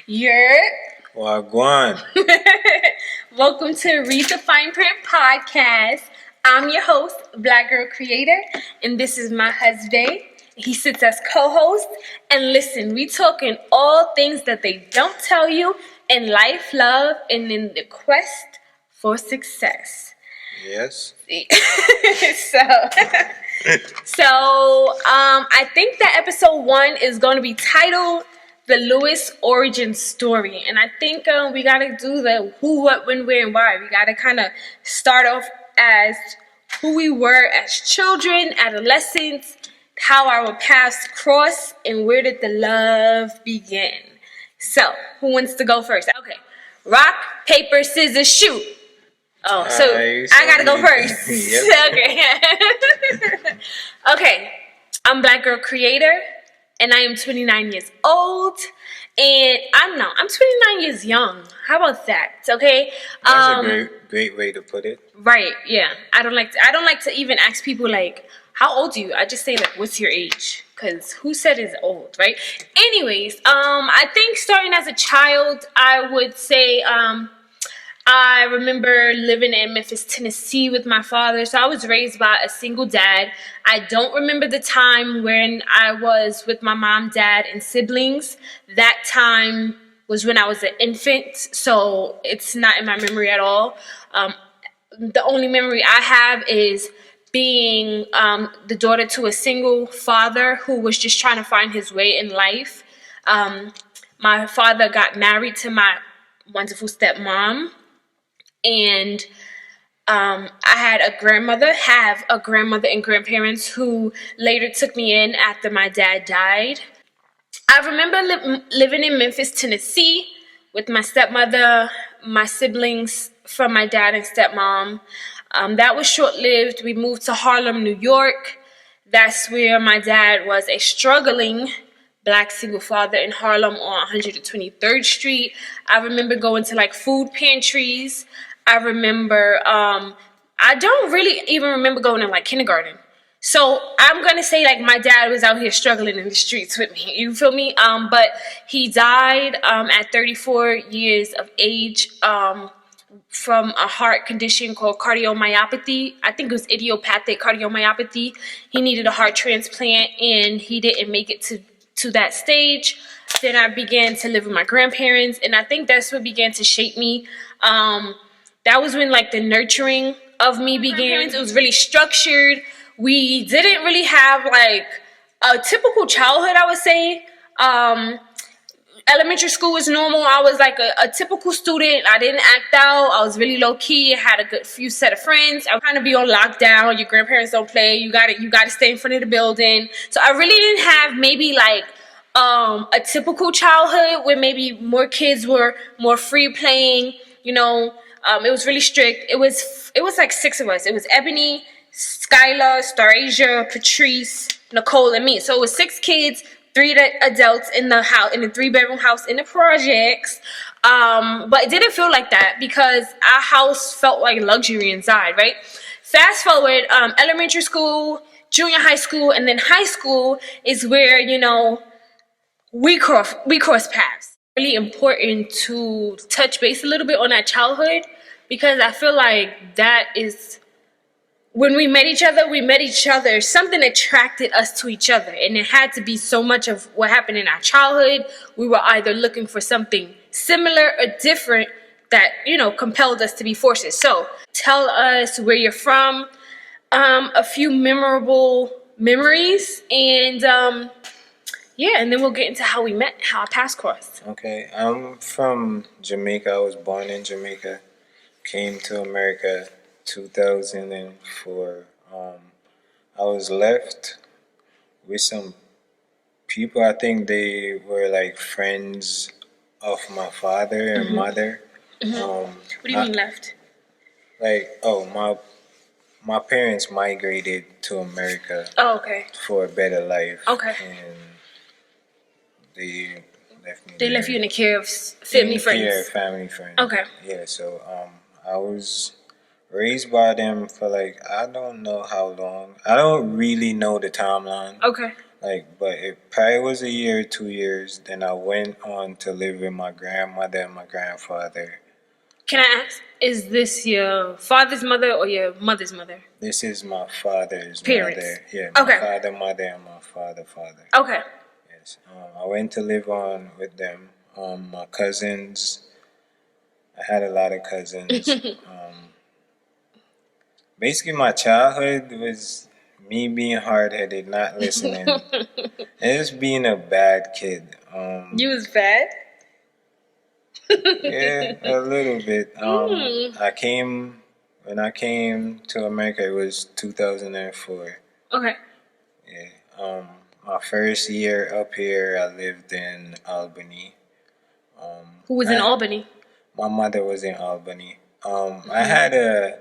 You're Wagwan. welcome to Read the Fine Print podcast. I'm your host, Black Girl Creator, and this is my husband. He sits as co-host. And listen, we talking all things that they don't tell you in life, love, and in the quest for success. Yes. I think that episode 1 is going to be titled The Lewis Origin Story. And I think we got to do the who, what, when, where, and why. We got to kind of start off as who we were as children, adolescents, how our paths crossed, and where did the love begin. So, who wants to go first? Okay. Rock, paper, scissors, shoot. Oh, so I gotta go first. Okay. Okay. I'm Black Girl Creator, and I am 29 years old. And I'm 29 years young. How about that? Okay. That's a great way to put it. Right. Yeah. I don't like to even ask people like, how old are you? I just say like, what's your age? Because who said it's old, right? Anyways, I think starting as a child, I would say, I remember living in Memphis, Tennessee with my father. So I was raised by a single dad. I don't remember the time when I was with my mom, dad, and siblings. That time was when I was an infant. So it's not in my memory at all. The only memory I have is being the daughter to a single father who was just trying to find his way in life. My father got married to my wonderful stepmom. And I have a grandmother and grandparents who later took me in after my dad died. I remember living in Memphis, Tennessee with my stepmother, my siblings from my dad and stepmom. That was short-lived. We moved to Harlem, New York. That's where my dad was a struggling Black single father in Harlem on 123rd Street. I remember going to like food pantries. I remember, I don't really even remember going to like kindergarten. So I'm going to say like my dad was out here struggling in the streets with me. You feel me? But he died at 34 years of age from a heart condition called cardiomyopathy. I think it was idiopathic cardiomyopathy. He needed a heart transplant and he didn't make it to that stage. Then I began to live with my grandparents, and I think that's what began to shape me. That was when like the nurturing of me began. It was really structured. We didn't really have like a typical childhood, I would say. Elementary school was normal. I was like a typical student. I didn't act out. I was really low key. I had a good few set of friends. I would kind of be on lockdown. Your grandparents don't play. You gotta stay in front of the building. So I really didn't have maybe like a typical childhood where maybe more kids were more free playing. You know, it was really strict. It was like 6 of us. It was Ebony, Skylar, Starasia, Patrice, Nicole, and me. So it was 6 kids. 3 adults in the house, in a 3-bedroom house in the projects. But it didn't feel like that because our house felt like luxury inside, right? Fast forward, elementary school, junior high school, and then high school is where, you know, we cross paths. Really important to touch base a little bit on that childhood because I feel like that is when we met each other, something attracted us to each other. And it had to be so much of what happened in our childhood. We were either looking for something similar or different that, you know, compelled us to be forces. So tell us where you're from, a few memorable memories, and and then we'll get into how we met, how our paths crossed. Okay, I'm from Jamaica. I was born in Jamaica. Came to America 2004. I was left with some people. I think they were like friends of my father and mother. What do you mean left? Like, my parents migrated to America. Oh, okay. For a better life. Okay. And they left me. They left you in the care of family friends. Yeah, family friends. Okay. Yeah, so I was raised by them for like I don't know how long. I don't really know the timeline. Okay. Like, but it probably was a year or 2 years. Then I went on to live with my grandmother and my grandfather. Can I ask, is this your father's mother or your mother's mother? This is my father's Parents. mother. Yeah, my Okay. father, mother, and my father. Okay. Yes. I went to live on with them. My cousins. I had a lot of cousins. Basically, my childhood was me being hard headed, not listening, and just being a bad kid. You was bad? Yeah, a little bit. Mm. When I came to America, it was 2004. Okay. Yeah. My first year up here, I lived in Albany. Who was in Albany? My mother was in Albany. I had a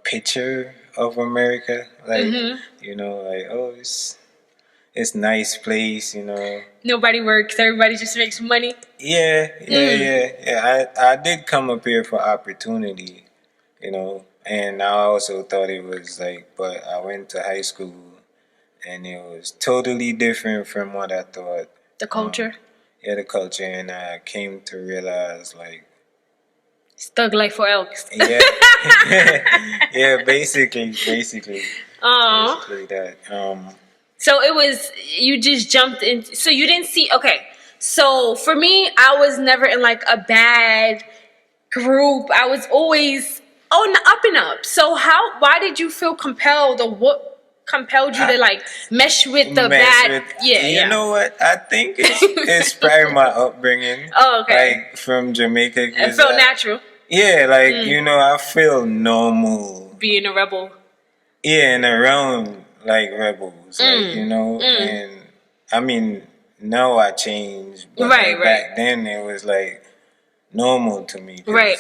picture of America, like like, oh, it's nice place, Nobody works. Everybody just makes money. Yeah. I did come up here for opportunity, and I also thought it was like, but I went to high school and it was totally different from what I thought. The culture. Yeah, the culture, and I came to realize like, It's thug life for elks. yeah, yeah, basically Aw. that. So it was, you just jumped in. So you didn't see, okay. So for me, I was never in like a bad group. I was always on the up and up. So why did you feel compelled, or what compelled you to like mesh with the bad? You know what? I think it's probably my upbringing. Oh, okay. Like from Jamaica. It felt natural. Yeah, like I feel normal Being a rebel. Yeah, and around like rebels, and I mean now I changed, but Right. back then it was like normal to me. 'Cause Right.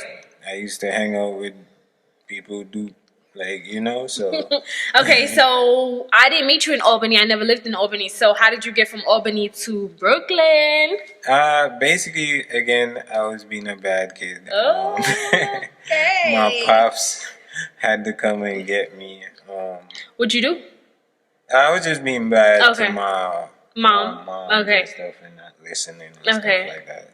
I used to hang out with people who do so. Okay, so I didn't meet you in Albany. I never lived in Albany. So how did you get from Albany to Brooklyn? Basically, again, I was being a bad kid. Oh, okay. My pops had to come and get me. What'd you do? I was just being bad Okay. to my Mom. mom Okay. and stuff, and not listening and Okay. stuff like that.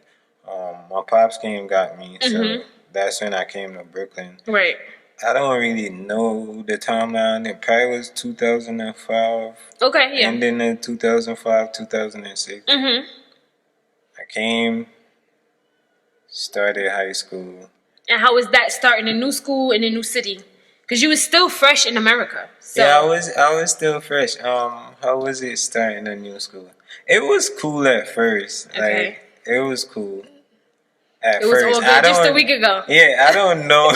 My pops came and got me, so Mhm. that's when I came to Brooklyn. Right. I don't really know the timeline. It probably was 2005. Okay, yeah. Ending in 2005, 2006. Mhm. I came, started high school. And how was that starting a new school in a new city? Because you was still fresh in America. So. Yeah, I was still fresh. How was it starting a new school? It was cool at first. Okay. Like it was cool. At It was first. all good just a week ago. Yeah, I don't know.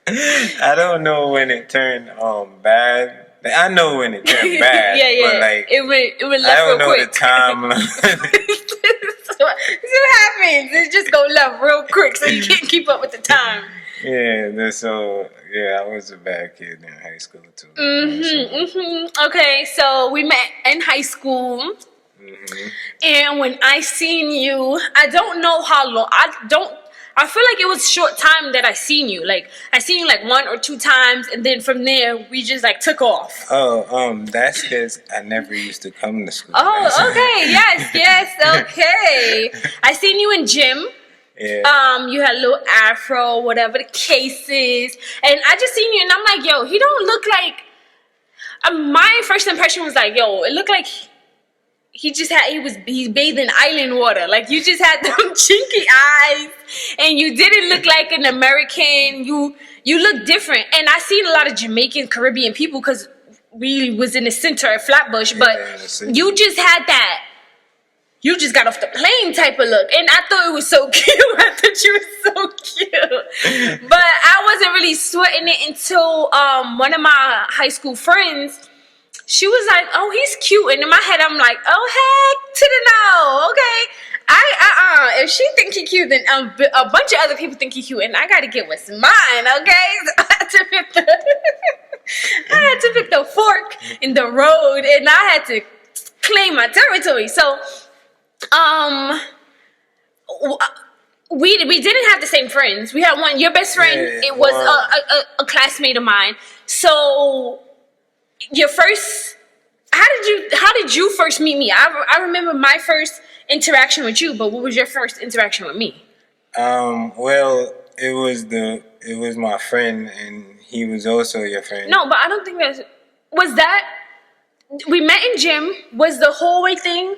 I don't know when it turned bad. Like, I know when it turned bad. Yeah. But like it went left I don't real know quick. the timeline. So what happens? It just go left real quick, so you can't keep up with the time. I was a bad kid in high school too. Okay, so we met in high school, and when I seen you, I don't know how long. I feel like it was short time that I seen you. Like I seen you like 1 or 2 times, and then from there we just like took off. Oh, that's because I never used to come to school. Oh, okay, yes, okay. I seen you in gym. Yeah. You had a little afro, whatever the case is, and I just seen you, and I'm like, yo, he don't look like. My first impression was like, yo, it looked like he's bathed in island water. Like you just had them chinky eyes, and you didn't look like an American. You look different, and I seen a lot of Jamaican, Caribbean people because we was in the center at Flatbush, but you just had that. You just got off the plane type of look. And I thought it was so cute. I thought you were so cute. But I wasn't really sweating it until one of my high school friends, she was like, oh, he's cute. And in my head, I'm like, oh, heck to the no. Okay. If she think he cute, then a bunch of other people think he cute. And I got to get what's mine, okay? So I had to pick the fork in the road. And I had to claim my territory. So... we didn't have the same friends. We had one. Your best friend, it was a classmate of mine. So your first How did you first meet me? I remember my first interaction with you, but what was your first interaction with me? Well, it was my friend, and he was also your friend. No, but I don't think that we met in gym. Was the hallway thing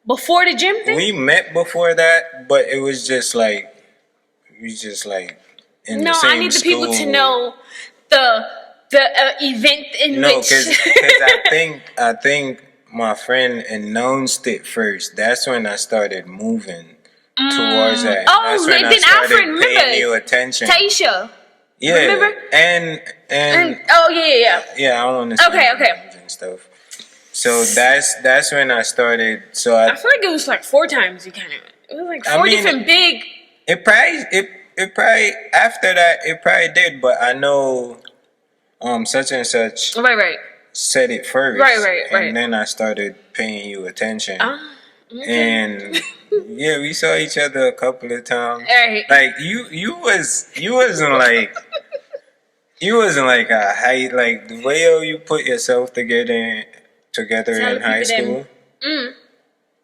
before the gym thing? We met before that, but it was just like we just like in No, the same I need the school. people to know the event in No, which. because I think my friend announced it first. That's when I started moving towards that. Oh, That's when then our friend, paying remember you attention. Taisha. Yeah, Remember? And Oh yeah. yeah, I want to say Okay. names and stuff. So that's when I started. So I feel like it was like 4 times you kind of. It was like 4 different big. It probably after that it probably did, but I know such and such Right. said it first. Right. And then I started paying you attention. Okay. And yeah, we saw each other a couple of times. Right. Like you wasn't like a height, like the way you put yourself together in high school.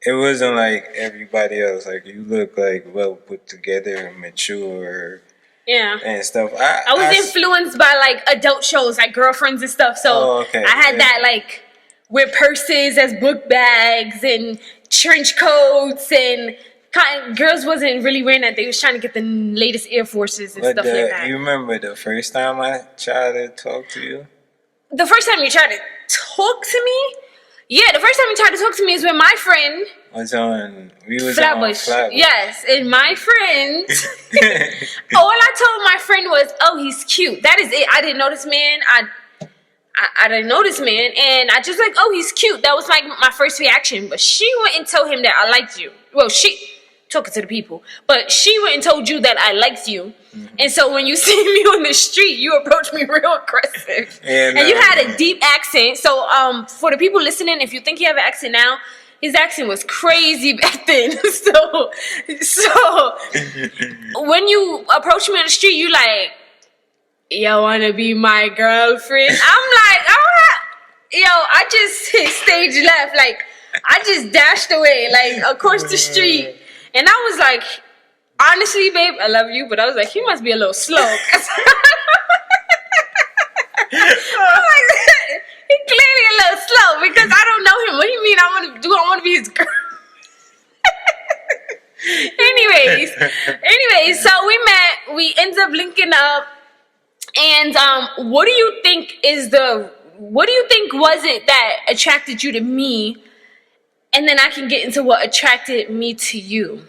It wasn't like everybody else. Like you look like well put together and mature. Yeah. And stuff. I was influenced by like adult shows, like Girlfriends and stuff. So okay. I had that like wear purses as book bags and trench coats and girls wasn't really wearing that. They was trying to get the latest Air Forces and stuff like that. You remember the first time I tried to talk to you? The first time you tried to talk to me? Yeah, the first time you tried to talk to me is when my friend we was Flatbush. on Flatbush. Yes, and my friend all I told my friend was, oh, he's cute. That is it. I didn't know this man. I didn't know this man, and I just like, oh, he's cute. That was like my first reaction. But she went and told him that I liked you. Well, she talking to the people, but she went and told you that I liked you. And so when you see me on the street, you approach me real aggressive, and you had a deep accent. So for the people listening, if you think you have an accent now, his accent was crazy back then. So when you approach me on the street, you like, yo, wanna be my girlfriend? I'm like, I just hit stage left. Like, I just dashed away, like, across the street. And I was like, honestly, babe, I love you. But I was like, he must be a little slow. I'm like, he clearly a little slow because I don't know him. What do you mean I want to be his girl? Anyways, so we met. We ended up linking up. And what do you think was it that attracted you to me? And then I can get into what attracted me to you.